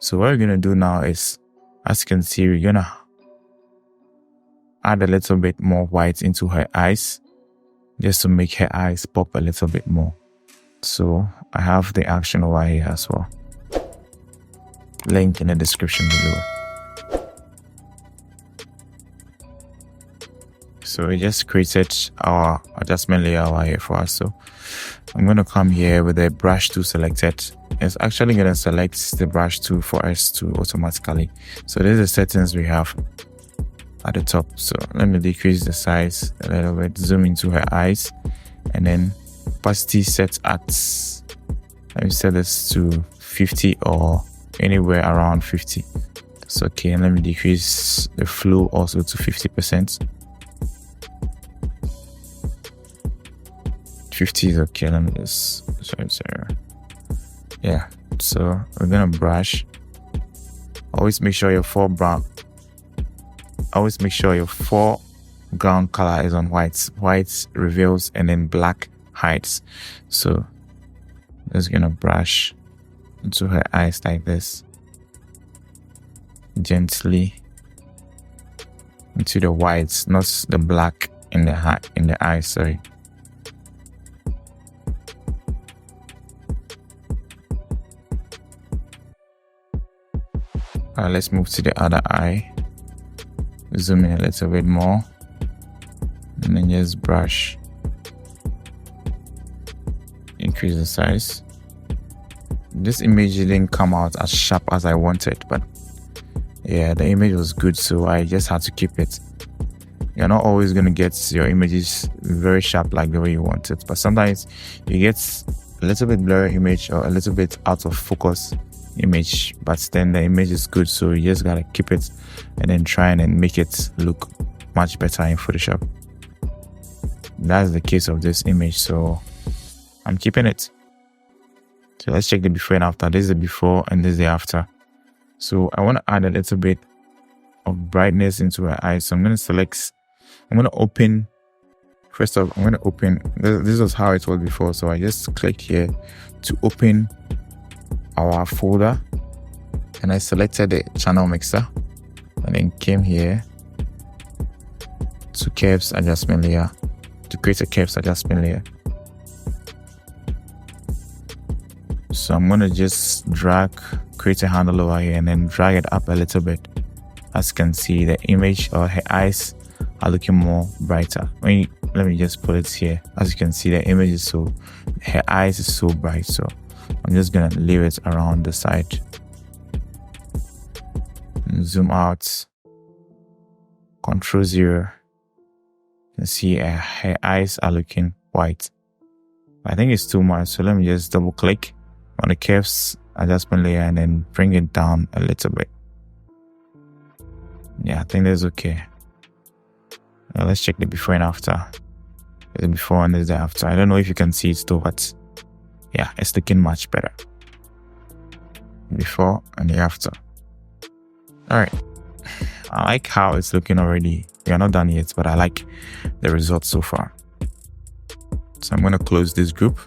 So what we're going to do now is, as you can see, we're going to add a little bit more white into her eyes, just to make her eyes pop a little bit more. So I have the action over here as well. Link in the description below. So we just created our adjustment layer over here for us. So I'm going to come here with the brush tool selected. It's actually going to select the brush tool for us to automatically. So this is the settings we have at the top. So let me decrease the size a little bit, zoom into her eyes, and then opacity set at, let me set this to 50 or anywhere around 50. That's okay. And let me decrease the flow also to 50%. 50 is okay. Let me just, sorry. Yeah, so we're gonna brush. Always make sure your foreground color is on white. White reveals and then black hides. So just gonna brush into her eyes like this, gently into the whites, not the black in the eyes. Sorry. Let's move to the other eye. Zoom in a little bit more, and then just brush. Increase the size. This image didn't come out as sharp as I wanted, but yeah, the image was good, so I just had to keep it. You're not always going to get your images very sharp like the way you want it, but sometimes you get a little bit blurry image or a little bit out of focus image, but then the image is good, so you just gotta keep it and then try and make it look much better in Photoshop. That's the case of this image, so I'm keeping it. So let's check the before and after. This is the before and this is the after. So I want to add a little bit of brightness into her eyes. So I'm going to open. First off, I'm going to open. This was how it was before. So I just clicked here to open our folder, and I selected the channel mixer, and then came here to curves adjustment layer to create a curves adjustment layer. So I'm going to just create a handle over here and then drag it up a little bit. As you can see, the image or her eyes are looking more brighter. Let me just put it here. As you can see, the image is her eyes is so bright. So I'm just gonna leave it around the side. And zoom out. Control 0. You can see her eyes are looking white. I think it's too much, so let me just double click on the curves adjustment layer and then bring it down a little bit. Yeah, I think that's okay. Now let's check the before and after. There's the before and there's the after. I don't know if you can see it still, but yeah, it's looking much better. Before and the after. Alright. I like how it's looking already. We are not done yet, but I like the results so far. So I'm going to close this group.